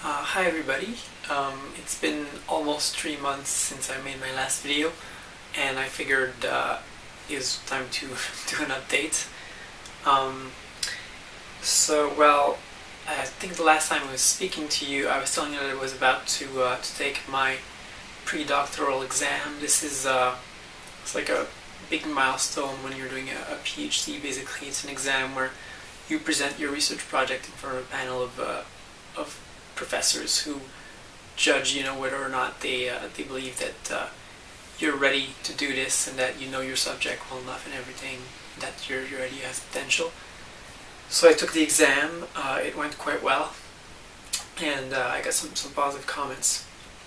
Hi everybody. It's been almost 3 months since I made my last video, and I figured it's time to do an update. Um, well, I think the last time I was speaking to you, I was telling you that I was about to take my pre-doctoral exam. This is it's like a big milestone when you're doing a PhD. Basically, it's an exam where you present your research project in front of a panel of professors who judge, whether or not they believe that you're ready to do this and that you know your subject well enough and everything, that your idea has potential. So I took the exam. It went quite well, and I got some positive comments.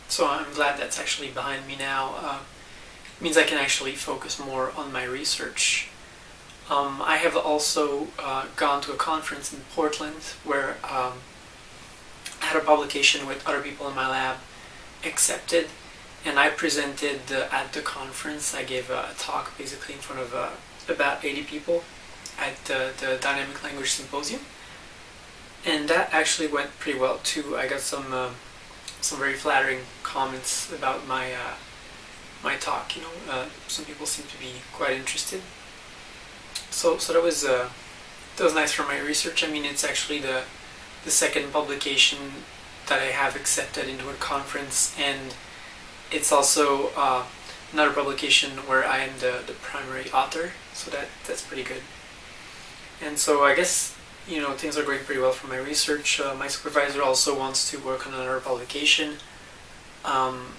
So I'm glad that's actually behind me now. It means I can actually focus more on my research. I have also gone to a conference in Portland where I had a publication with other people in my lab accepted, and I presented at the conference. I gave a talk basically in front of about 80 people at the Dynamic Language Symposium, and that actually went pretty well too. I got some very flattering comments about my talk. Some people seem to be quite interested. So that was nice for my research. I mean, it's actually the second publication that I have accepted into a conference, and it's also another publication where I am the primary author, so that's pretty good. And so I guess things are going pretty well for my research. My supervisor also wants to work on another publication on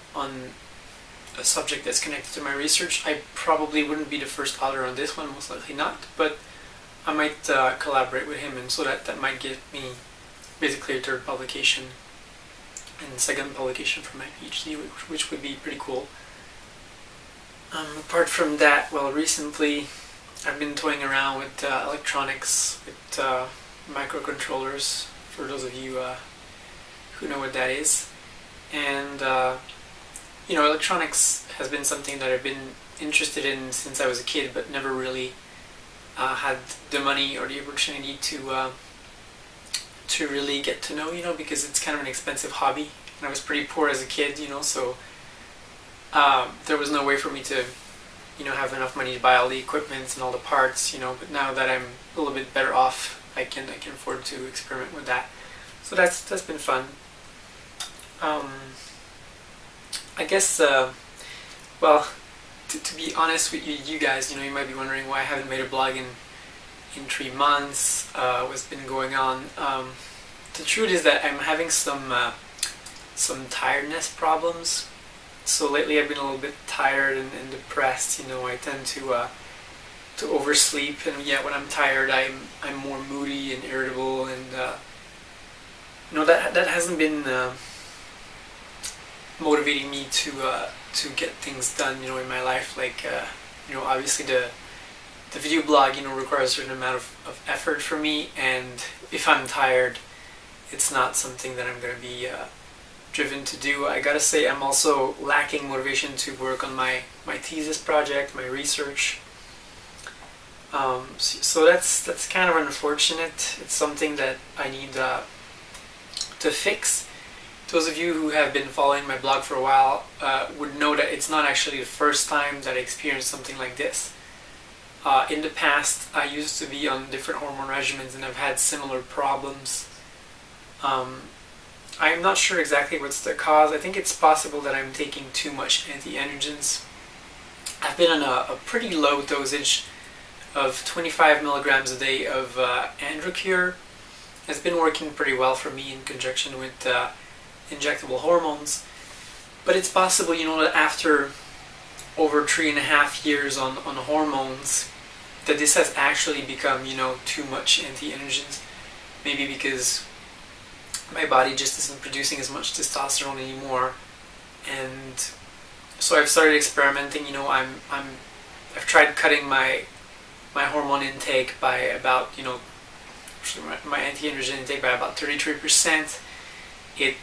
a subject that's connected to my research. I probably wouldn't be the first author on this one, most likely not, but I might collaborate with him, and so that might give me basically a third publication and second publication for my PhD, which would be pretty cool. Apart from that, well, recently I've been toying around with electronics, with microcontrollers, for those of you who know what that is. And electronics has been something that I've been interested in since I was a kid, but never really had the money or the opportunity to really get to know, because it's kind of an expensive hobby. And I was pretty poor as a kid, so there was no way for me to, have enough money to buy all the equipment and all the parts, but now that I'm a little bit better off, I can afford to experiment with that. So that's been fun. I guess, well, to be honest with you guys, you might be wondering why I haven't made a blog in 3 months, what's been going on. The truth is that I'm having some tiredness problems. So lately I've been a little bit tired and depressed. I tend to oversleep, and yet when I'm tired, I'm more moody and irritable, and that hasn't been motivating me to get things done, in my life. Like obviously the video blog, requires a certain amount of effort for me, and if I'm tired, it's not something that I'm going to be driven to do. I gotta say, I'm also lacking motivation to work on my thesis project, my research. So that's kind of unfortunate. It's something that I need to fix. Those of you who have been following my blog for a while would know that it's not actually the first time that I experienced something like this. In the past, I used to be on different hormone regimens, and I've had similar problems. I'm not sure exactly what's the cause. I think it's possible that I'm taking too much anti-androgens. I've been on a pretty low dosage of 25 milligrams a day of Androcure. It's been working pretty well for me in conjunction with injectable hormones. But it's possible, that after over 3.5 years on hormones, that this has actually become, too much anti-androgens. Maybe because my body just isn't producing as much testosterone anymore, and so I've started experimenting. I've tried cutting my hormone intake by about, my anti-androgen intake by about 33%. It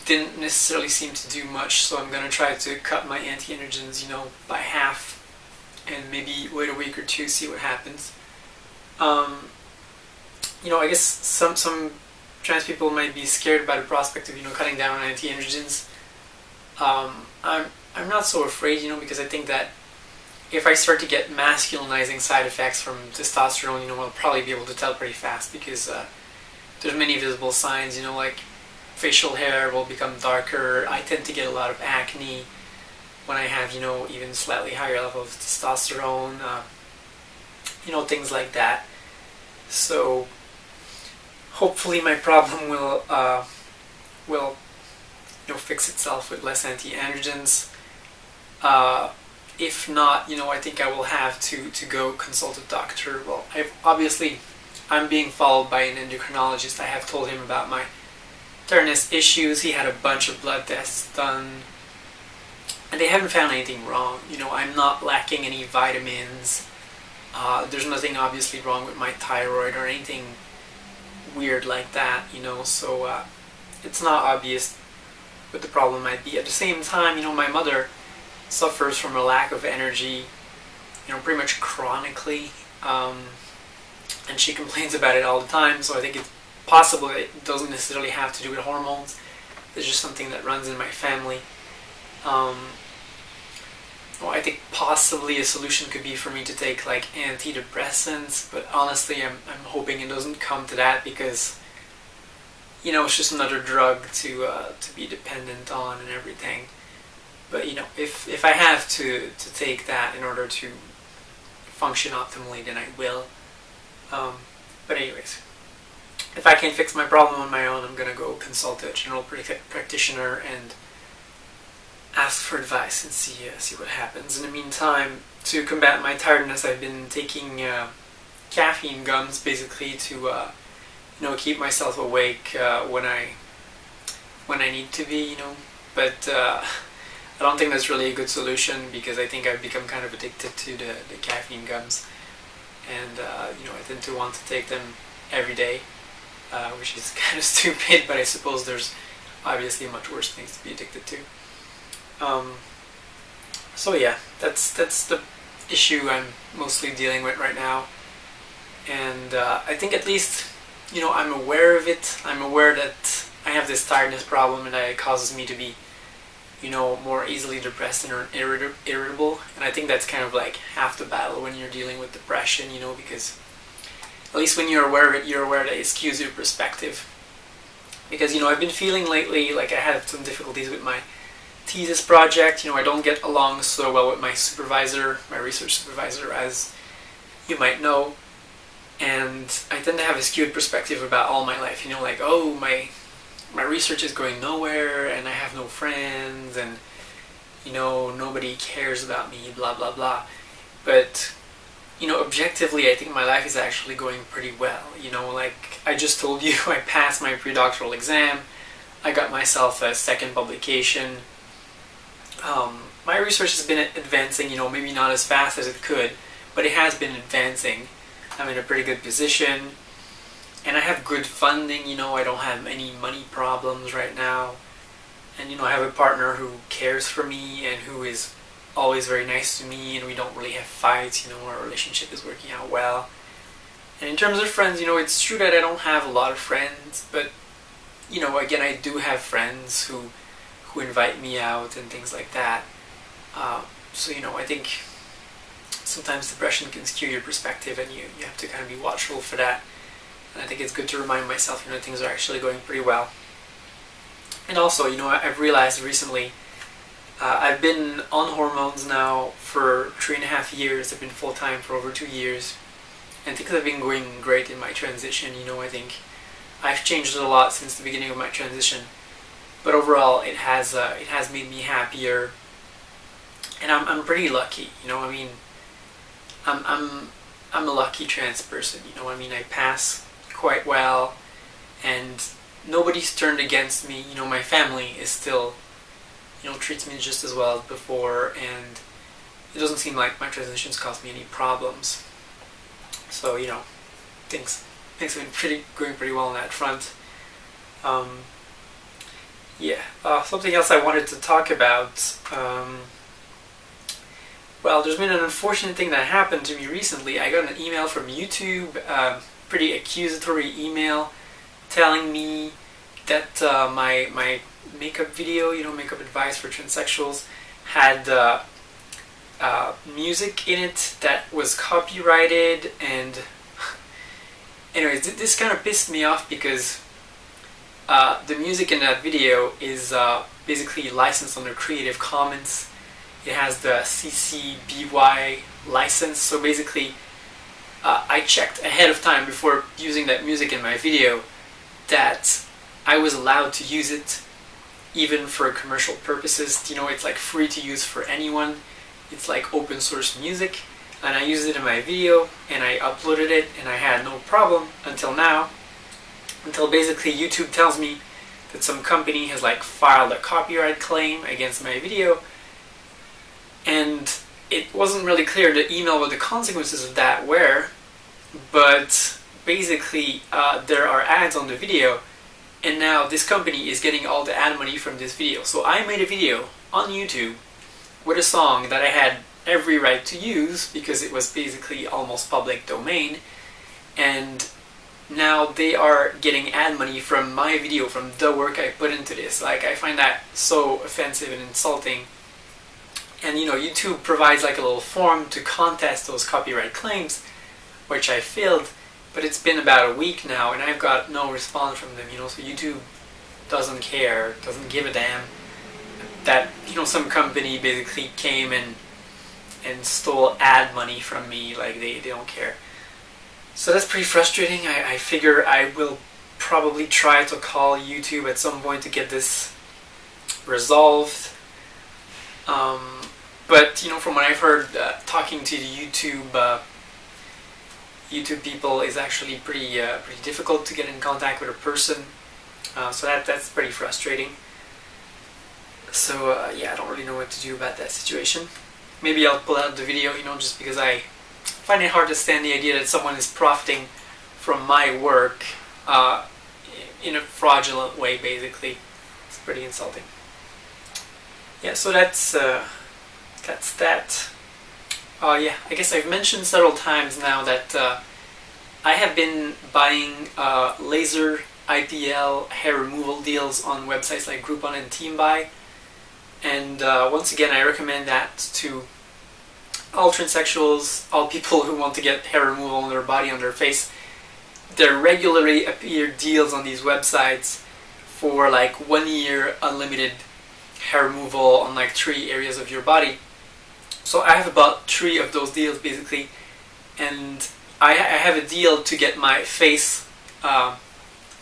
didn't necessarily seem to do much, so I'm gonna try to cut my anti-androgens, by half, and maybe wait a week or two, see what happens. I guess some trans people might be scared by the prospect of cutting down on anti-androgens. I'm not so afraid, because I think that if I start to get masculinizing side effects from testosterone, I'll probably be able to tell pretty fast because there's many visible signs, like facial hair will become darker. I tend to get a lot of acne when I have, even slightly higher levels of testosterone, things like that. So hopefully my problem will fix itself with less anti-androgens. If not, I think I will have to go consult a doctor. Well, I'm being followed by an endocrinologist. I have told him about my tiredness issues. He had a bunch of blood tests done, and they haven't found anything wrong. I'm not lacking any vitamins. There's nothing obviously wrong with my thyroid or anything weird like that, so it's not obvious what the problem might be. At the same time, my mother suffers from a lack of energy, pretty much chronically, and she complains about it all the time, so I think it's possible that it doesn't necessarily have to do with hormones. It's just something that runs in my family. I think possibly a solution could be for me to take like antidepressants, but honestly I'm hoping it doesn't come to that because it's just another drug to be dependent on and everything. But if I have to take that in order to function optimally, then I will. But anyways, if I can't fix my problem on my own, I'm gonna go consult a general practitioner and ask for advice and see what happens. In the meantime, to combat my tiredness, I've been taking caffeine gums basically to keep myself awake when I need to be. But I don't think that's really a good solution because I think I've become kind of addicted to the caffeine gums, and I tend to want to take them every day, which is kind of stupid. But I suppose there's obviously much worse things to be addicted to. So yeah, that's the issue I'm mostly dealing with right now, and I think at least I'm aware of it. I'm aware that I have this tiredness problem and that it causes me to be more easily depressed and irritable, and I think that's kind of like half the battle when you're dealing with depression, because at least when you're aware of it, you're aware that it skews your perspective. Because I've been feeling lately like I had some difficulties with my thesis project. I don't get along so well with my supervisor, my research supervisor, as you might know, and I tend to have a skewed perspective about all my life. Like, oh, my research is going nowhere, and I have no friends, and nobody cares about me, blah blah blah. But objectively, I think my life is actually going pretty well. Like I just told you, I passed my pre-doctoral exam. I got myself a second publication. My research has been advancing, maybe not as fast as it could, but it has been advancing. I'm in a pretty good position, and I have good funding. I don't have any money problems right now, and I have a partner who cares for me and who is always very nice to me, and we don't really have fights. Our relationship is working out well. And in terms of friends, it's true that I don't have a lot of friends, but again, I do have friends who invite me out and things like that. So I think sometimes depression can skew your perspective, and you have to kind of be watchful for that. And I think it's good to remind myself, things are actually going pretty well. And also, I've realized recently, I've been on hormones now for 3.5 years. I've been full-time for over 2 years, and things have been going great in my transition. I think I've changed a lot since the beginning of my transition. But overall, it has made me happier, and I'm pretty lucky. I'm a lucky trans person. I pass quite well, and nobody's turned against me. My family is still, treats me just as well as before, and it doesn't seem like my transitions caused me any problems. So things have been going pretty well on that front. Something else I wanted to talk about. Well, there's been an unfortunate thing that happened to me recently. I got an email from YouTube, pretty accusatory email, telling me that my makeup video, makeup advice for transsexuals, had music in it that was copyrighted. And anyways, this kind of pissed me off because the music in that video is basically licensed under Creative Commons. It has the CC BY license, so basically I checked ahead of time before using that music in my video that I was allowed to use it even for commercial purposes. It's like free to use for anyone. It's like open source music, and I used it in my video and I uploaded it and I had no problem until now. Until basically YouTube tells me that some company has like filed a copyright claim against my video, and it wasn't really clear the email what the consequences of that were, but basically there are ads on the video, and now this company is getting all the ad money from this video. So I made a video on YouTube with a song that I had every right to use because it was basically almost public domain, and now they are getting ad money from my video, from the work I put into this. Like, I find that so offensive and insulting. And YouTube provides like a little form to contest those copyright claims, which I filled, but it's been about a week now and I've got no response from them. So YouTube doesn't care, doesn't give a damn that some company basically came and stole ad money from me. Like, they don't care. So that's pretty frustrating. I figure I will probably try to call YouTube at some point to get this resolved. But from what I've heard, talking to the YouTube people is actually pretty difficult to get in contact with a person. So that's pretty frustrating. So yeah, I don't really know what to do about that situation. Maybe I'll pull out the video, just because I find it hard to stand the idea that someone is profiting from my work in a fraudulent way, basically. It's pretty insulting. Yeah, so that's that. Yeah, I guess I've mentioned several times now that I have been buying laser IPL hair removal deals on websites like Groupon and TeamBuy. And once again, I recommend that to all transsexuals, all people who want to get hair removal on their body, on their face. There regularly appear deals on these websites for like 1 year unlimited hair removal on like 3 areas of your body. So I have about 3 of those deals basically, and I have a deal to get my face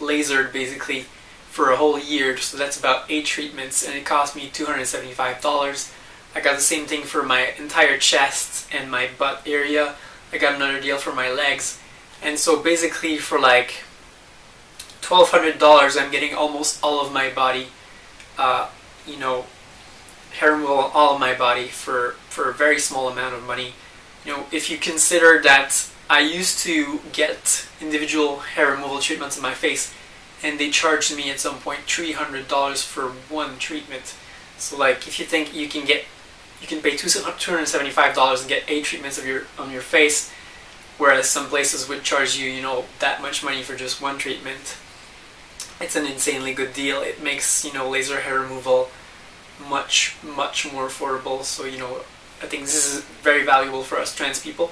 lasered basically for a whole year. So that's about 8 treatments, and it cost me $275. I got the same thing for my entire chest and my butt area. I got another deal for my legs. And so basically for like $1,200 I'm getting almost all of my body, hair removal on all of my body for a very small amount of money. If you consider that I used to get individual hair removal treatments on my face, and they charged me at some point $300 for one treatment. So like, if you think you can pay $275 and get 8 treatments on your face, whereas some places would charge you, that much money for just one treatment. It's an insanely good deal. It makes, laser hair removal much more affordable. So, I think this is very valuable for us trans people.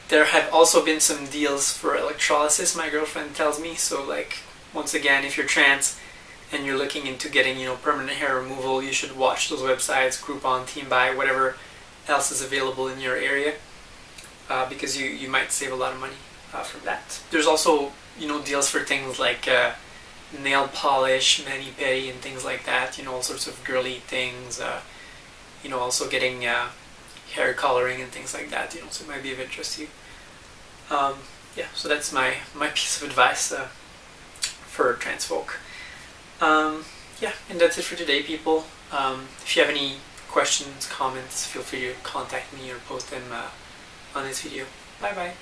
There have also been some deals for electrolysis, my girlfriend tells me. So like, once again, if you're trans and you're looking into getting, permanent hair removal, you should watch those websites, Groupon, TeamBuy, whatever else is available in your area, because you might save a lot of money from that. There's also, deals for things like nail polish, mani-pedi, and things like that, all sorts of girly things, also getting hair coloring and things like that, so it might be of interest to you. Yeah, so that's my piece of advice for trans folk. Yeah, and that's it for today, people. If you have any questions, comments, feel free to contact me or post them on this video. Bye bye.